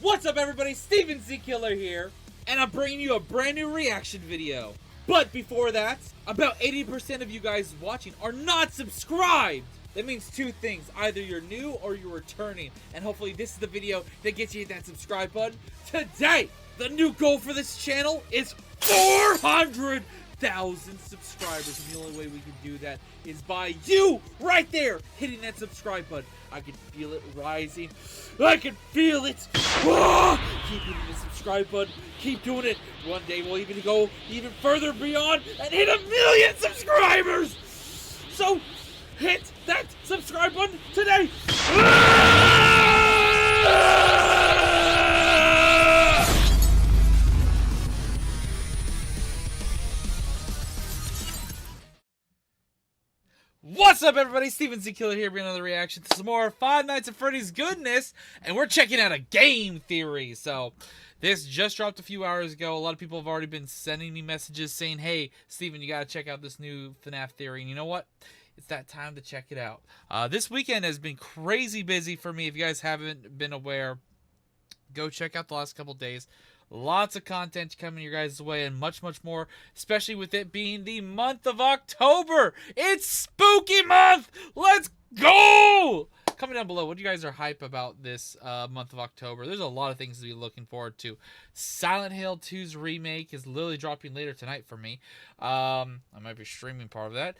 What's up everybody, Steven Z Killer here, and I'm bringing you a brand new reaction video. But before that, about 80% of you guys watching are not subscribed. That means two things, either you're new or you're returning, and hopefully this is the video that gets you that subscribe button. Today, the new goal for this channel is 400,000 subscribers, and the only way we can do that is by you right there hitting that subscribe button. I can feel it rising. I can feel it. Keep hitting the subscribe button. Keep doing it. One day we'll even go even further beyond and hit 1 million subscribers. So hit that subscribe button today. What's up everybody, Steven Z Killer here, bringing another reaction to some more Five Nights at Freddy's goodness, and we're checking out a game theory. So, this just dropped a few hours ago. A lot of people have already been sending me messages saying, hey, Steven, you gotta check out this new FNAF theory, and you know what? It's that time to check it out. This weekend has been crazy busy for me. If you guys haven't been aware, go check out the last couple days. Lots of content coming your guys' way and much, much more, especially with it being the month of October. It's spooky month! Let's go! Comment down below what you guys are hype about this month of October. There's a lot of things to be looking forward to. Silent Hill 2's remake is literally dropping later tonight for me. I might be streaming part of that.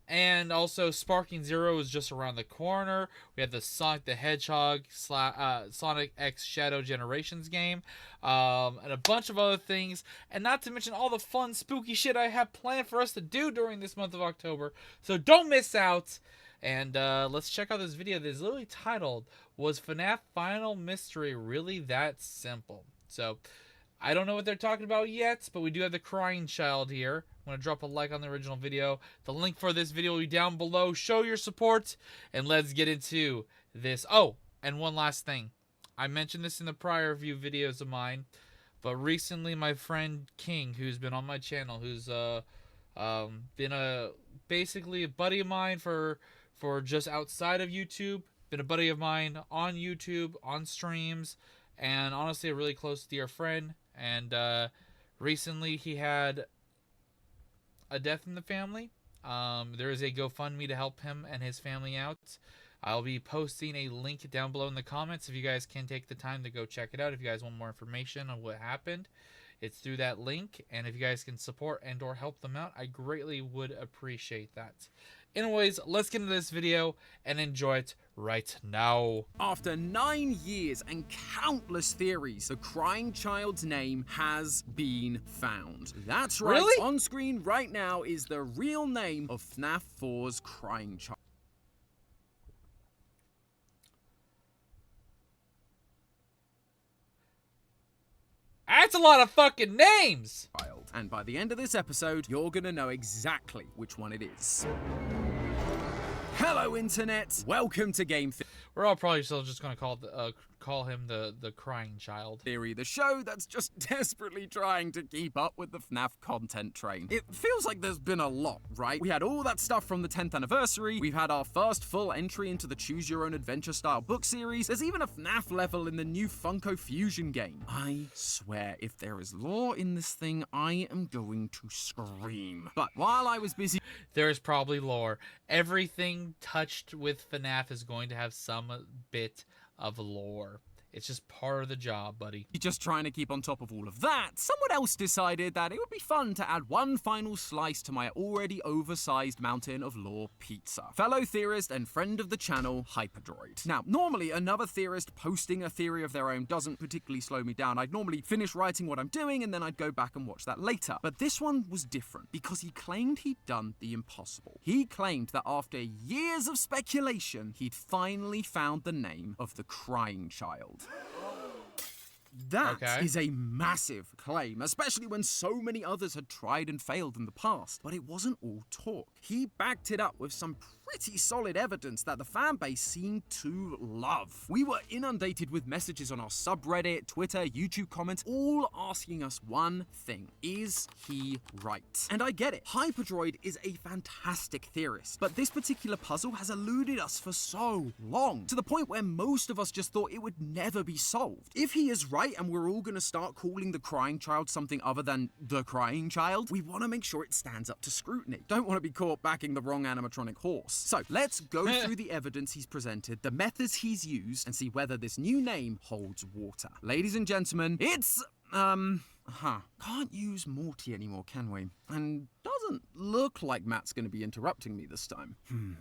And also Sparking Zero is just around the corner. We have the Sonic the Hedgehog Sonic X Shadow Generations game. And a bunch of other things. And not to mention all the fun, spooky shit I have planned for us to do during this month of October. So don't miss out. And let's check out this video that is literally titled, Was FNAF Final Mystery Really That Simple? So, I don't know what they're talking about yet, but we do have the crying child here. I'm going to drop a like on the original video. The link for this video will be down below. Show your support, and let's get into this. Oh, and one last thing. I mentioned this in the prior few videos of mine, but recently my friend King, who's been on my channel, who's been basically a buddy of mine for just outside of YouTube, been a buddy of mine on YouTube, on streams, and honestly a really close dear friend. And recently he had a death in the family. There is a GoFundMe to help him and his family out. I'll be posting a link down below in the comments if you guys can take the time to go check it out. If you guys want more information on what happened, it's through that link. And if you guys can support and or help them out, I greatly would appreciate that. Anyways, let's get into this video and enjoy it right now. After 9 years and countless theories, the crying child's name has been found. That's right, Really? On screen right now is the real name of FNAF 4's crying child. That's a lot of fucking names! And by the end of this episode, you're gonna know exactly which one it is. Hello, Internet! Welcome to Game We're all probably still just gonna call him the crying child. Theory, the show that's just desperately trying to keep up with the FNAF content train. It feels like there's been a lot, right? We had all that stuff from the 10th anniversary, we've had our first full entry into the Choose Your Own Adventure style book series, there's even a FNAF level in the new Funko Fusion game. I swear, if there is lore in this thing, I am going to scream. But while I was busy... There is probably lore. Everything touched with FNAF is going to have some bit of lore. It's just part of the job, buddy. Just trying to keep on top of all of that, someone else decided that it would be fun to add one final slice to my already oversized mountain of lore pizza. Fellow theorist and friend of the channel, Hyperdroid. Now, normally another theorist posting a theory of their own doesn't particularly slow me down. I'd normally finish writing what I'm doing and then I'd go back and watch that later. But this one was different because he claimed he'd done the impossible. He claimed that after years of speculation, he'd finally found the name of the crying child. That is a massive claim, especially when so many others had tried and failed in the past. But it wasn't all talk. He backed it up with some pretty solid evidence that the fanbase seemed to love. We were inundated with messages on our subreddit, Twitter, YouTube comments, all asking us one thing: is he right? And I get it. Hyperdroid is a fantastic theorist, but this particular puzzle has eluded us for so long, to the point where most of us just thought it would never be solved. If he is right and we're all gonna start calling the crying child something other than the crying child, we wanna make sure it stands up to scrutiny. Don't wanna be caught backing the wrong animatronic horse. So let's go through the evidence he's presented, the methods he's used, and see whether this new name holds water. Ladies and gentlemen, it's can't use Morty anymore, can we? And doesn't look like Matt's gonna be interrupting me this time.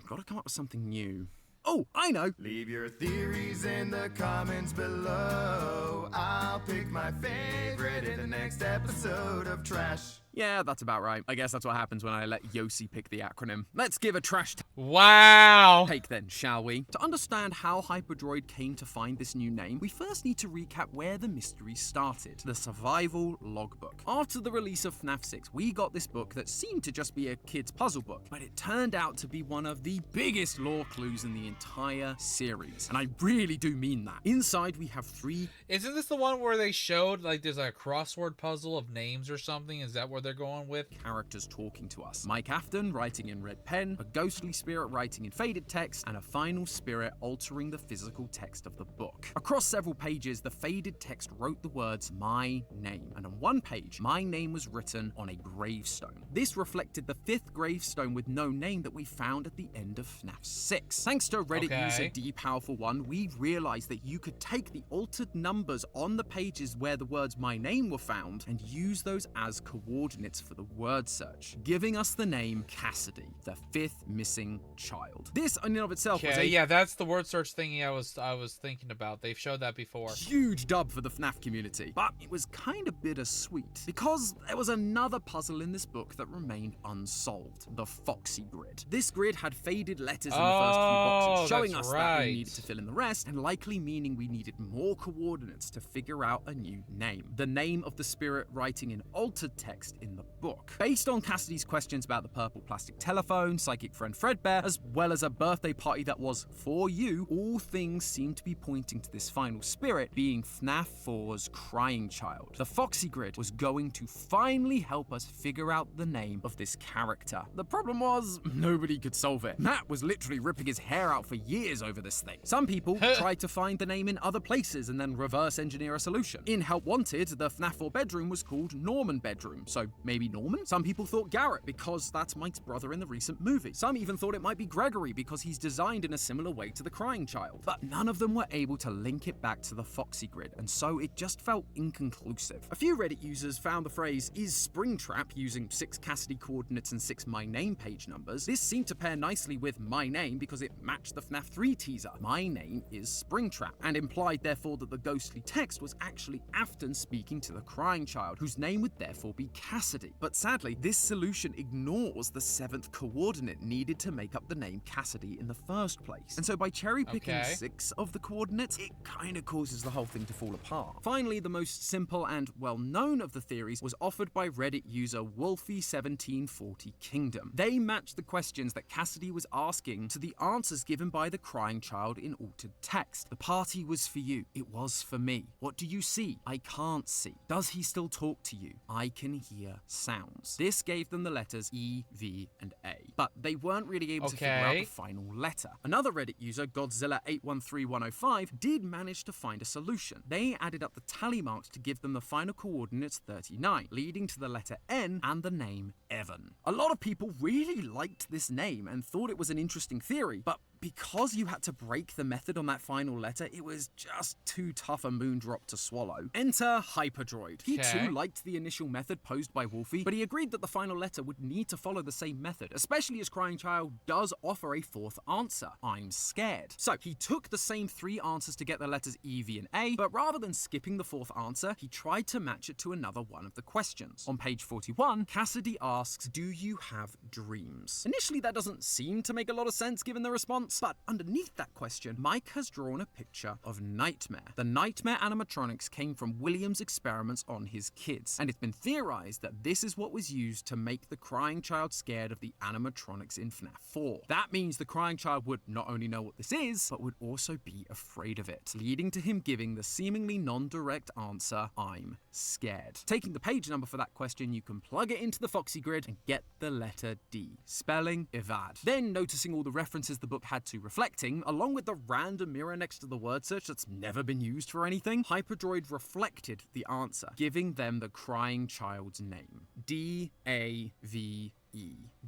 Gotta come up with something new. Oh, I know! Leave your theories in the comments below. I'll pick my favorite in the next episode of Trash. Yeah, that's about right. I guess that's what happens when I let Yossi pick the acronym. Let's give a trash Wow. take then, shall we? To understand how Hyperdroid came to find this new name, we first need to recap where the mystery started: the Survival Logbook. After the release of FNAF 6, we got this book that seemed to just be a kid's puzzle book, but it turned out to be one of the biggest lore clues in the entire series. And I really do mean that. Inside, we have 3... Isn't this the one where they showed, like, there's a crossword puzzle of names or something? Is that where they're going with? Characters talking to us. Mike Afton writing in red pen, a ghostly spirit writing in faded text, and a final spirit altering the physical text of the book. Across several pages, the faded text wrote the words "my name," and on one page, my name was written on a gravestone. This reflected the 5th gravestone with no name that we found at the end of FNAF 6. Thanks to Reddit user DPowerful1, we realized that you could take the altered numbers on the pages where the words "my name" were found and use those as coordinates for the word search, giving us the name Cassidy, the 5th missing child. This in and of itself was a yeah, that's the word search thingy I was thinking about. They've showed that before. huge dub for the FNAF community, but it was kind of bittersweet because there was another puzzle in this book that remained unsolved: the Foxy Grid. This grid had faded letters in the first few boxes, showing us that we needed to fill in the rest, and likely meaning we needed more coordinates to figure out a new name. The name of the spirit writing in altered text in the book. Based on Cassidy's questions about the purple plastic telephone, psychic friend Fredbear, as well as a birthday party that was for you, all things seem to be pointing to this final spirit being FNAF 4's crying child. The Foxy Grid was going to finally help us figure out the name of this character. The problem was, nobody could solve it. Matt was literally ripping his hair out for years over this thing. Some people tried to find the name in other places and then reverse engineer a solution. In Help Wanted, the FNAF 4 bedroom was called Norman Bedroom, so maybe Norman? Some people thought Garrett because that's Mike's brother in the recent movie. Some even thought it might be Gregory because he's designed in a similar way to the crying child. But none of them were able to link it back to the Foxy Grid, and so it just felt inconclusive. A few Reddit users found the phrase "is Springtrap" using 6 Cassidy coordinates and 6 my name page numbers. This seemed to pair nicely with my name because it matched the FNAF 3 teaser. My name is Springtrap, and implied therefore that the ghostly text was actually Afton speaking to the crying child, whose name would therefore be Cassidy. But sadly, this solution ignores the 7th coordinate needed to make up the name Cassidy in the first place. And so by cherry picking 6 of the coordinates, it kind of causes the whole thing to fall apart. Finally, the most simple and well-known of the theories was offered by Reddit user Wolfie1740 Kingdom. They matched the questions that Cassidy was asking to the answers given by the crying child in altered text. The party was for you. It was for me. What do you see? I can't see. Does he still talk to you? I can hear sounds. This gave them the letters E, V, and A, but they weren't really able to figure out the final letter. Another Reddit user, Godzilla813105, did manage to find a solution. They added up the tally marks to give them the final coordinates 39, leading to the letter N and the name Evan. A lot of people really liked this name and thought it was an interesting theory, but because you had to break the method on that final letter, it was just too tough a moondrop to swallow. Enter Hyperdroid. He too liked the initial method posed by Wolfie, but he agreed that the final letter would need to follow the same method, especially as Crying Child does offer a 4th answer: I'm scared. So he took the same 3 answers to get the letters E, V, and A, but rather than skipping the 4th answer, he tried to match it to another one of the questions. On page 41, Cassidy asks, "Do you have dreams?" Initially, that doesn't seem to make a lot of sense given the response, response. But underneath that question, Mike has drawn a picture of Nightmare. The Nightmare animatronics came from William's experiments on his kids, and it's been theorized that this is what was used to make the crying child scared of the animatronics in FNAF 4. That means the crying child would not only know what this is, but would also be afraid of it, leading to him giving the seemingly non-direct answer, I'm scared. Taking the page number for that question, you can plug it into the Foxy grid and get the letter D, spelling Evad. Then, noticing all the references the book had to reflecting, along with the random mirror next to the word search that's never been used for anything, Hyperdroid reflected the answer, giving them the crying child's name. D-A-V-E.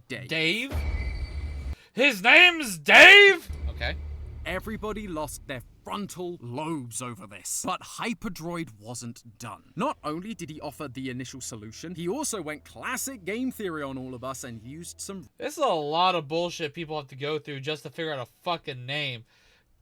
Dave. Dave? His name's Dave? Okay. Everybody lost their frontal lobes over this. But Hyperdroid wasn't done. Not only did he offer the initial solution, he also went classic game theory on all of us and used some This is a lot of bullshit people have to go through just to figure out a fucking name.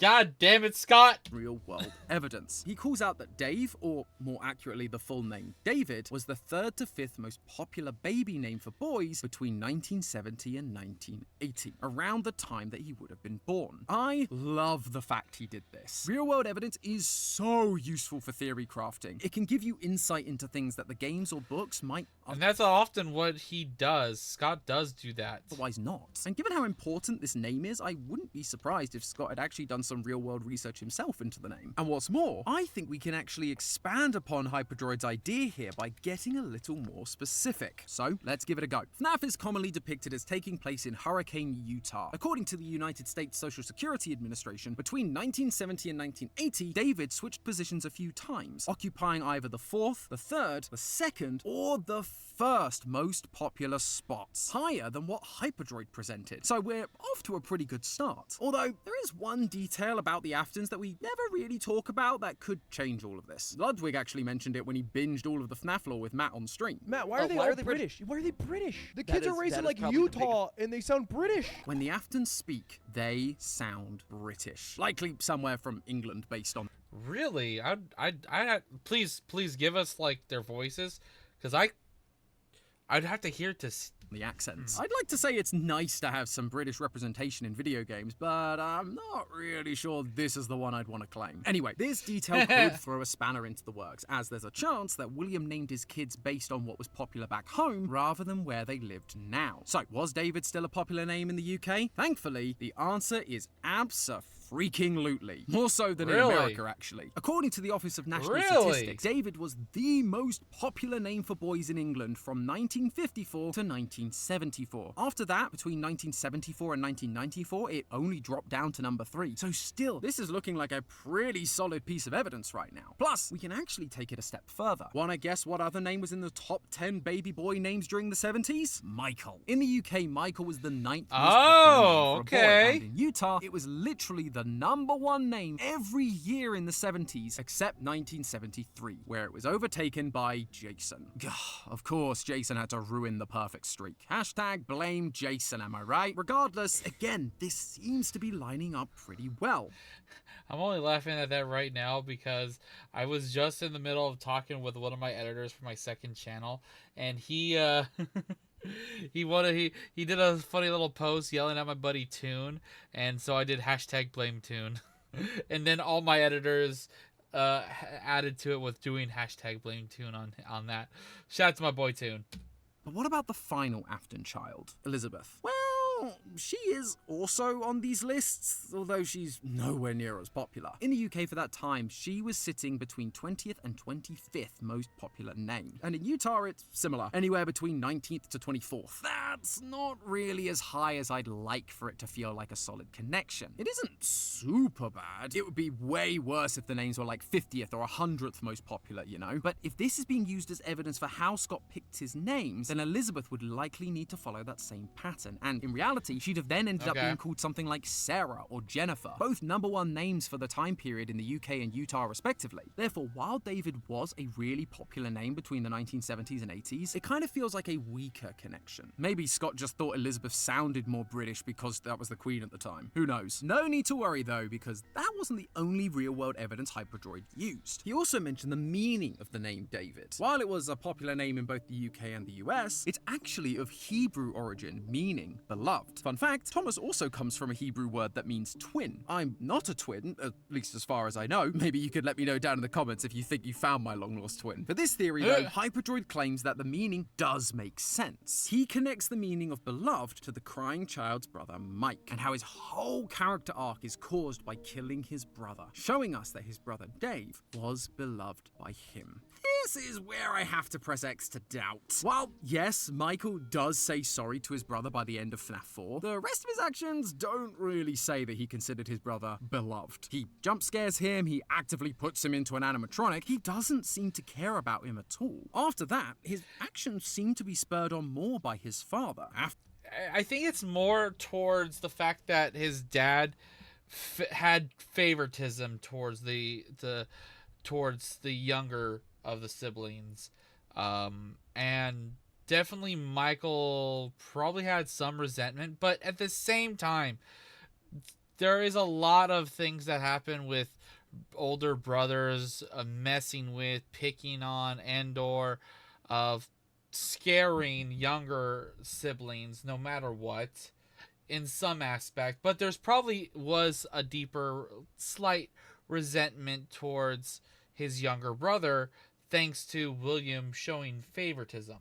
God damn it, Scott! real-world evidence. He calls out that Dave, or more accurately the full name David, was the 3rd to 5th most popular baby name for boys between 1970 and 1980, around the time that he would have been born. I love the fact he did this. Real-world evidence is so useful for theory crafting. It can give you insight into things that the games or books might And that's often what he does. Scott does do that. otherwise not. And given how important this name is, I wouldn't be surprised if Scott had actually done some real-world research himself into the name. And what's more, I think we can actually expand upon Hyperdroid's idea here by getting a little more specific. So, let's give it a go. FNAF is commonly depicted as taking place in Hurricane, Utah. According to the United States Social Security Administration, between 1970 and 1980, David switched positions a few times, occupying either the 4th, the 3rd, the 2nd, or the 1st most popular spots, higher than what Hyperdroid presented. So we're off to a pretty good start. Although, there is one detail about the Aftons that we never really talk about that could change all of this. Ludwig actually mentioned it when he binged all of the FNAF lore with Matt on stream. Matt, why are they all British? Why are they British? The kids are raised in like probably the Utah and they sound British. When the Aftons speak, they sound British. Likely somewhere from England based on Really? Please give us like their voices, because I'd have to hear to. the accents. I'd like to say it's nice to have some British representation in video games, but I'm not really sure this is the one I'd want to claim. Anyway, this detail could throw a spanner into the works, as there's a chance that William named his kids based on what was popular back home rather than where they lived now. So, was David still a popular name in the UK? Thankfully, the answer is abso-freaking-lutely. More so than in Really? America, actually. According to the Office of National Really? Statistics, David was the most popular name for boys in England from 1954 to 1974. After that, between 1974 and 1994, it only dropped down to number 3. So still, this is looking like a pretty solid piece of evidence right now. Plus, we can actually take it a step further. Wanna guess what other name was in the top 10 baby boy names during the 70s? Michael. In the UK, Michael was the 9th most popular name for a boy, and in Utah, it was literally the #1 name every year in the 70s, except 1973, where it was overtaken by Jason. Gah, of course, Jason had to ruin the perfect streak. Hashtag blame Jason, am I right? Regardless, again, this seems to be lining up pretty well. I'm only laughing at that right now because I was just in the middle of talking with one of my editors for my second channel, and he he did a funny little post yelling at my buddy Toon, and so I did hashtag blame Toon. And then all my editors added to it with doing hashtag blame Toon on that. Shout out to my boy Toon. But what about the final Afton child, Elizabeth? Well, she is also on these lists, although she's nowhere near as popular. In the UK for that time, she was sitting between 20th and 25th most popular name. And in Utah, it's similar, anywhere between 19th to 24th. That's not really as high as I'd like for it to feel like a solid connection. It isn't super bad. It would be way worse if the names were like 50th or 100th most popular, you know? But if this is being used as evidence for how Scott picked his names, then Elizabeth would likely need to follow that same pattern. And in reality, she'd have then ended up being called something like Sarah or Jennifer, both #1 names for the time period in the UK and Utah respectively. Therefore, while David was a really popular name between the 1970s and 80s, it kind of feels like a weaker connection. Maybe Scott just thought Elizabeth sounded more British because that was the Queen at the time. Who knows? No need to worry though, because that wasn't the only real-world evidence Hyperdroid used. He also mentioned the meaning of the name David. While it was a popular name in both the UK and the US, it's actually of Hebrew origin, meaning beloved. beloved. Fun fact, Thomas also comes from a Hebrew word that means twin. I'm not a twin, at least as far as I know. Maybe you could let me know down in the comments if you think you found my long-lost twin. For this theory, though, Hyperdroid claims that the meaning does make sense. He connects the meaning of beloved to the crying child's brother Mike, and how his whole character arc is caused by killing his brother, showing us that his brother Dave was beloved by him. This is where I have to press X to doubt. While, yes, Michael does say sorry to his brother by the end of FNAF 4, the rest of his actions don't really say that he considered his brother beloved. He jump scares him, he actively puts him into an animatronic, he doesn't seem to care about him at all. After that, his actions seem to be spurred on more by his father. I think it's more towards the fact that his dad had favoritism towards the younger of the siblings, and definitely Michael probably had some resentment, but at the same time, there is a lot of things that happen with older brothers messing with, picking on, and/or of scaring younger siblings, no matter what, in some aspect. But there's probably was a deeper, slight resentment towards his younger brother, thanks to William showing favoritism.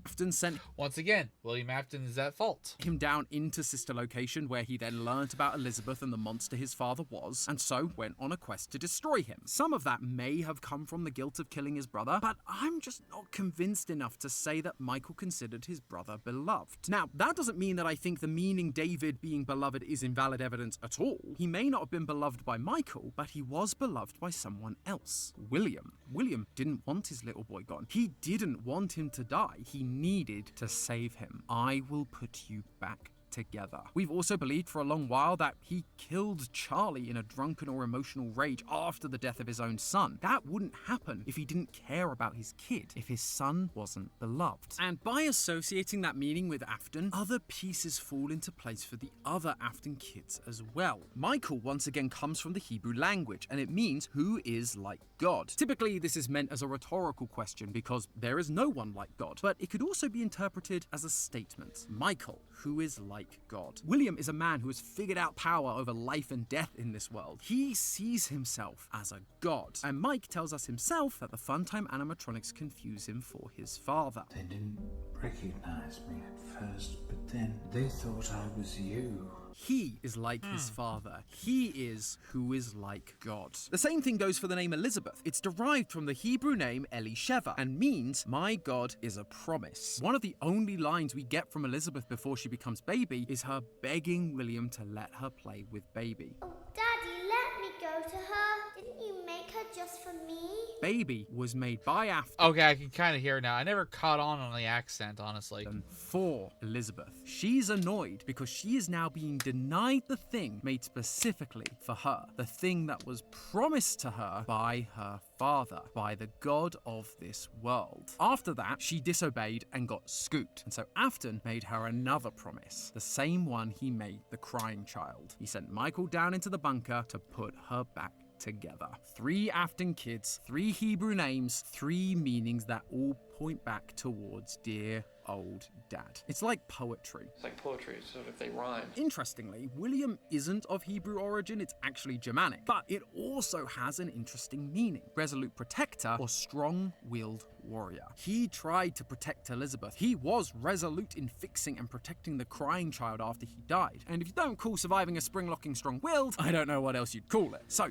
Afton sent Once again, William Afton is at fault. him down into Sister Location, where he then learnt about Elizabeth and the monster his father was, and so went on a quest to destroy him. Some of that may have come from the guilt of killing his brother, but I'm just not convinced enough to say that Michael considered his brother beloved. Now, that doesn't mean that I think the meaning David being beloved is invalid evidence at all. He may not have been beloved by Michael, but he was beloved by someone else. William. William didn't want his little boy gone. He didn't want him to die. He needed to save him. I will put you back together. We've also believed for a long while that he killed Charlie in a drunken or emotional rage after the death of his own son. That wouldn't happen if he didn't care about his kid, if his son wasn't beloved. And by associating that meaning with Afton, other pieces fall into place for the other Afton kids as well. Michael once again comes from the Hebrew language, and it means who is like God. Typically, this is meant as a rhetorical question because there is no one like God, but it could also be interpreted as a statement. Michael, who is like God. William is a man who has figured out power over life and death in this world. He sees himself as a god. And Mike tells us himself that the Funtime animatronics confuse him for his father. They didn't recognize me at first, but then they thought I was you. He is like his father. He is who is like God. The same thing goes for the name Elizabeth. It's derived from the Hebrew name Elisheva and means my God is a promise. One of the only lines we get from Elizabeth before she becomes baby is her begging William to let her play with baby. Oh, Daddy, let me go to her. Didn't you make her just for me? Baby was made by Afton. Okay, I can kind of hear it now. I never caught on the accent, honestly. For Elizabeth. She's annoyed because she is now being denied the thing made specifically for her. The thing that was promised to her by her father, by the God of this world. After that, she disobeyed and got scooped. And so Afton made her another promise. The same one he made the crying child. He sent Michael down into the bunker to put her back together. 3 Afton kids, 3 Hebrew names, 3 meanings that all point back towards dear old dad. It's like poetry. It's like poetry, sort of, they rhyme. Interestingly, William isn't of Hebrew origin, it's actually Germanic, but it also has an interesting meaning. Resolute protector or strong-willed warrior. He tried to protect Elizabeth. He was resolute in fixing and protecting the crying child after he died. And if you don't call surviving a spring-locking strong-willed, I don't know what else you'd call it. So,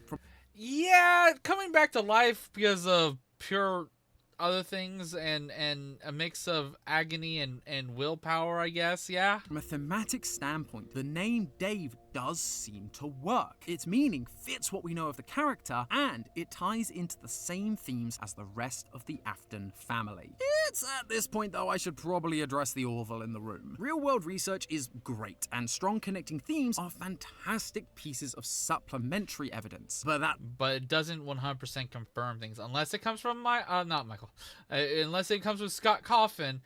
Yeah, coming back to life because of pure other things and a mix of agony and willpower, I guess, yeah? From a thematic standpoint, the name Dave does seem to work. Its meaning fits what we know of the character, and it ties into the same themes as the rest of the Afton family. It's at this point, though, I should probably address the Orville in the room. Real-world research is great, and strong connecting themes are fantastic pieces of supplementary evidence. But it doesn't 100% confirm things unless it comes from unless it comes from Scott Coffin.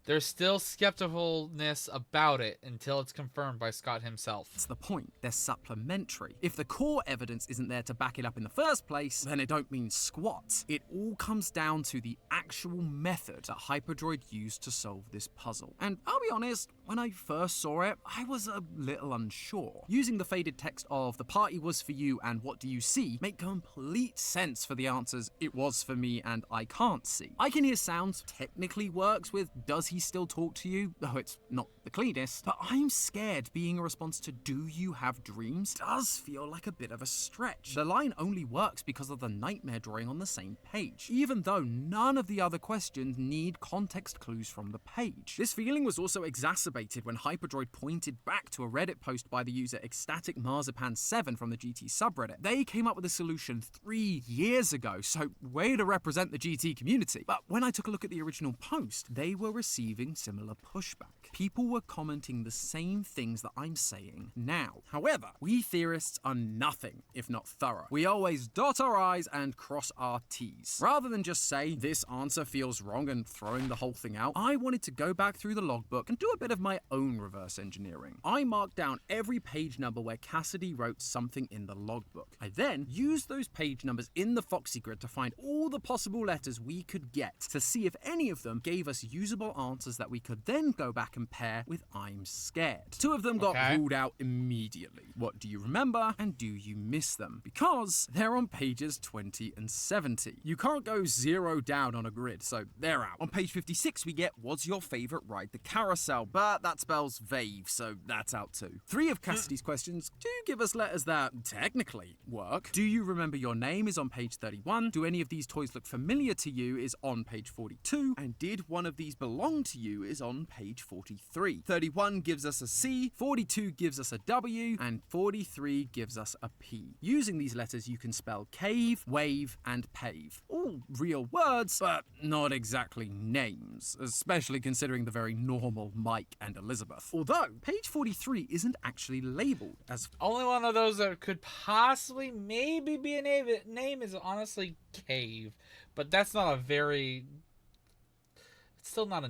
there's still skepticalness about it until it's confirmed by Scott himself. That's the point. They're supplementary. If the core evidence isn't there to back it up in the first place, then it don't mean squat. It all comes down to the actual method that Hyperdroid used to solve this puzzle. And I'll be honest, when I first saw it, I was a little unsure. Using the faded text of "the party was for you" and "what do you see" make complete sense for the answers "it was for me" and "I can't see." "I can hear sounds" technically works with "does he still talk to you?" though it's not the cleanest, but "I'm scared" being a response to "do you have dreams" does feel like a bit of a stretch. The line only works because of the nightmare drawing on the same page, even though none of the other questions need context clues from the page. This feeling was also exacerbated when Hyperdroid pointed back to a Reddit post by the user Ecstatic Marzipan 7 from the GT subreddit. They came up with a solution 3 years ago, so way to represent the GT community. But when I took a look at the original post, they were receiving similar pushback. People were commenting the same things that I'm saying now. However, we theorists are nothing if not thorough. We always dot our I's and cross our T's. Rather than just say, "this answer feels wrong," and throwing the whole thing out, I wanted to go back through the logbook and do a bit of my own reverse engineering. I marked down every page number where Cassidy wrote something in the logbook. I then used those page numbers in the Foxy grid to find all the possible letters we could get to see if any of them gave us usable answers that we could then go back and pair with "I'm scared." 2 of them got ruled out immediately. "What do you remember?" and "do you miss them?" because they're on pages 20 and 70. You can't go 0 down on a grid, so they're out. On page 56 we get "what's your favorite ride the carousel?" but that spells "vave," so that's out too. 3 of Cassidy's questions do give us letters that technically work. "Do you remember your name?" is on page 31. "Do any of these toys look familiar to you?" is on page 42. And "did one of these belong to you?" is on page 43. 31 gives us a C, 42 gives us a W, and 43 gives us a P. Using these letters you can spell cave, wave, and pave. All real words, but not exactly names, especially considering the very normal Mike and Elizabeth. Although, page 43 isn't actually labeled as... Only one of those that could possibly maybe be a name is honestly Cave, but that's not a very... It's still not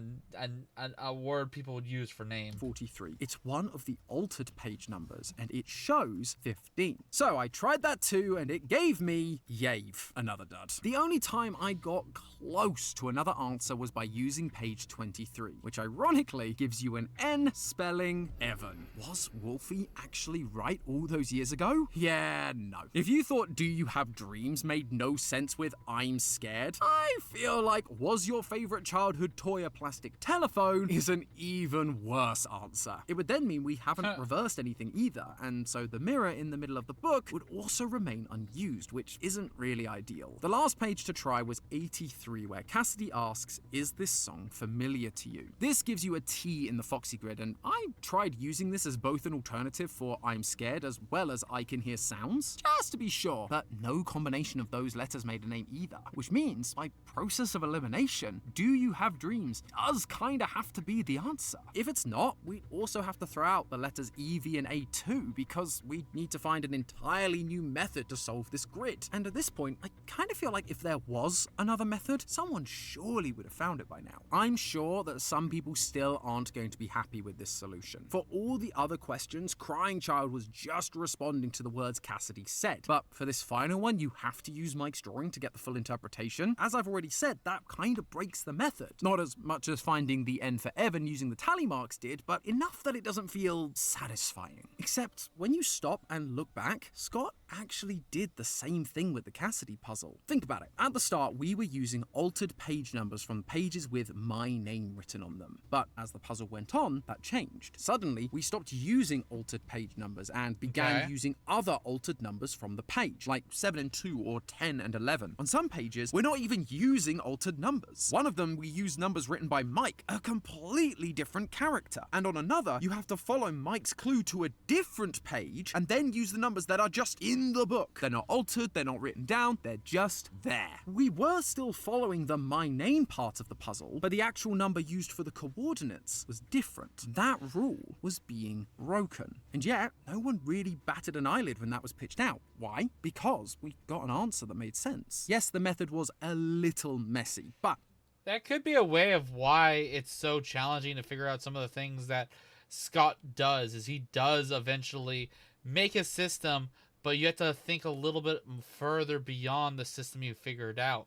a word people would use for name. 43. It's one of the altered page numbers, and it shows 15. So I tried that too, and it gave me Yave, another dud. The only time I got close to another answer was by using page 23, which ironically gives you an N spelling Evan. Was Wolfie actually right all those years ago? Yeah, no. If you thought "do you have dreams" made no sense with "I'm scared," I feel like "was your favorite childhood toy a plastic telephone" is an even worse answer. It would then mean we haven't reversed anything either, and so the mirror in the middle of the book would also remain unused, which isn't really ideal. The last page to try was 83, where Cassidy asks, "is this song familiar to you?" This gives you a T in the Foxy grid, and I tried using this as both an alternative for "I'm scared" as well as "I can hear sounds," just to be sure, but no combination of those letters made a name either, which means by process of elimination, "do you have dreams?" does kinda have to be the answer. If it's not, we'd also have to throw out the letters E, V, and A too, because we need to find an entirely new method to solve this grid. And at this point, I kinda feel like if there was another method, someone surely would have found it by now. I'm sure that some people still aren't going to be happy with this solution. For all the other questions, Crying Child was just responding to the words Cassidy said. But for this final one, you have to use Mike's drawing to get the full interpretation. As I've already said, that kinda breaks the method. Not as much as finding the N for Evan using the tally marks did, but enough that it doesn't feel satisfying. Except when you stop and look back, Scott actually did the same thing with the Cassidy puzzle. Think about it. At the start, we were using altered page numbers from pages with "my name" written on them. But as the puzzle went on, that changed. Suddenly, we stopped using altered page numbers and began using other altered numbers from the page, like 7 and 2 or 10 and 11. On some pages, we're not even using altered numbers. One of them, we use numbers written by Mike, a completely different character. And on another, you have to follow Mike's clue to a different page and then use the numbers that are just in the book. They're not altered, they're not written down, they're just there. We were still following the "my name" part of the puzzle, but the actual number used for the coordinates was different. That rule was being broken. And yet, no one really batted an eyelid when that was pitched out. Why? Because we got an answer that made sense. Yes, the method was a little messy, but That could be a way of why it's so challenging to figure out some of the things that Scott does, is he does eventually make a system, but you have to think a little bit further beyond the system you figured out.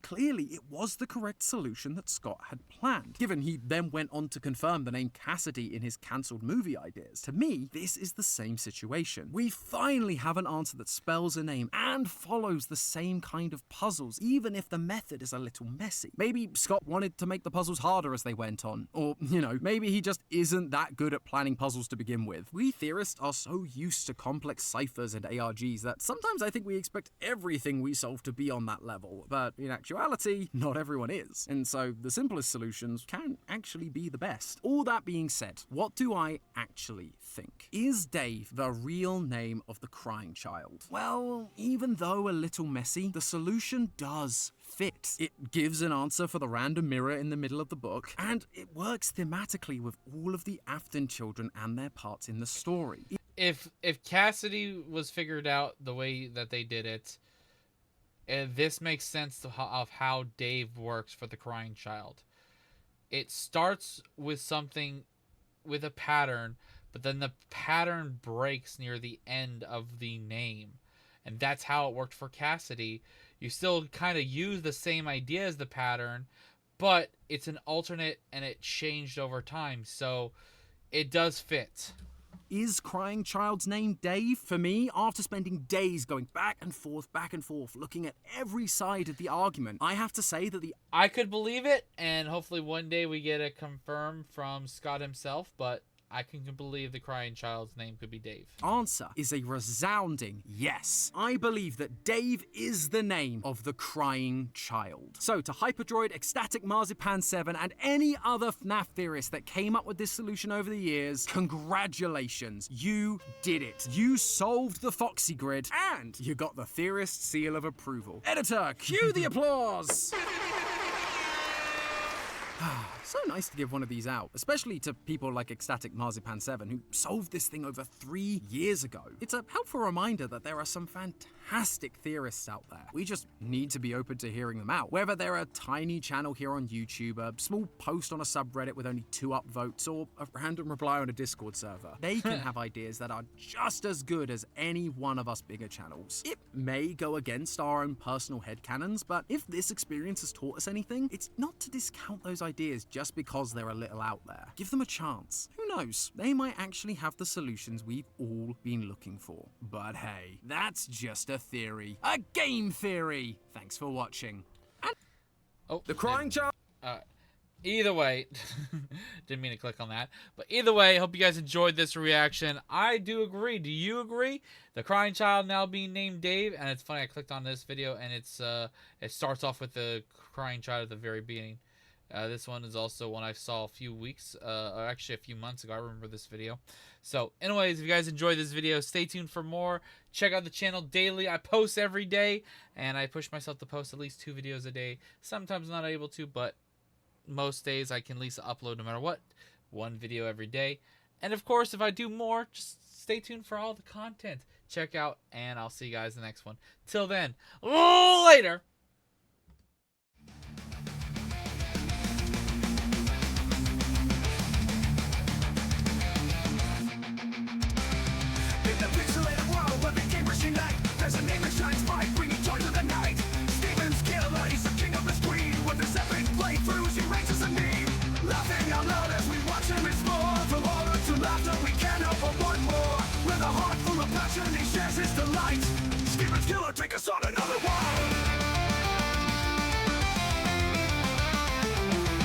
Clearly, it was the correct solution that Scott had planned, given he then went on to confirm the name Cassidy in his cancelled movie ideas. To me, this is the same situation. We finally have an answer that spells a name and follows the same kind of puzzles, even if the method is a little messy. Maybe Scott wanted to make the puzzles harder as they went on, or, maybe he just isn't that good at planning puzzles to begin with. We theorists are so used to complex ciphers and ARGs that sometimes I think we expect everything we solve to be on that level, but in actuality, not everyone is, and so the simplest solutions can actually be the best. All that being said, what do I actually think? Is Dave the real name of the crying child? Well, even though a little messy, the solution does fit. It gives an answer for the random mirror in the middle of the book, and it works thematically with all of the Afton children and their parts in the story. If Cassidy was figured out the way that they did it, this makes sense of how Dave works for the crying child. It starts with something, with a pattern, but then the pattern breaks near the end of the name. And that's how it worked for Cassidy. You still kind of use the same idea as the pattern, but it's an alternate and it changed over time. So it does fit. Is Crying Child's name Dave? For me, after spending days going back and forth, looking at every side of the argument, I have to say that I could believe it, and hopefully one day we get it confirmed from Scott himself, but I can believe the crying child's name could be Dave. Answer is a resounding yes. I believe that Dave is the name of the crying child. So to Hyperdroid, Ecstatic Marzipan 7, and any other FNAF theorist that came up with this solution over the years, congratulations, you did it. You solved the Foxy Grid, and you got the theorist seal of approval. Editor, cue the applause! So nice to give one of these out, especially to people like Ecstatic Marzipan 7, who solved this thing over 3 years ago. It's a helpful reminder that there are some fantastic theorists out there. We just need to be open to hearing them out. Whether they're a tiny channel here on YouTube, a small post on a subreddit with only 2 upvotes, or a random reply on a Discord server, they can have ideas that are just as good as any one of us bigger channels. It may go against our own personal headcanons, but if this experience has taught us anything, it's not to discount those ideas just because they're a little out there. Give them a chance. Who knows? They might actually have the solutions we've all been looking for. But hey, that's just a theory. A game theory! Thanks for watching. And the crying child... Either way, didn't mean to click on that, but either way, hope you guys enjoyed this reaction. I do agree. Do you agree? The crying child now being named Dave, and it's funny, I clicked on this video, and it starts off with the crying child at the very beginning. This one is also one I saw a few weeks, or actually a few months ago. I remember this video. So, anyways, if you guys enjoyed this video, stay tuned for more. Check out the channel daily. I post every day, and I push myself to post at least 2 videos a day. Sometimes I'm not able to, but most days I can at least upload no matter what. 1 video every day. And of course, if I do more, just stay tuned for all the content. Check out, and I'll see you guys in the next one. Till then, later! In the pixelated world where the gamers unite, there's a name that shines bright, bringing joy to the night. Steven's killer, he's the king of the screen. With his epic playthroughs, he ranks as a meme. Laughing out loud as we watch him explore. From horror to laughter, we can't help but want more. With a heart full of passion, he shares his delight. Steven's killer, take us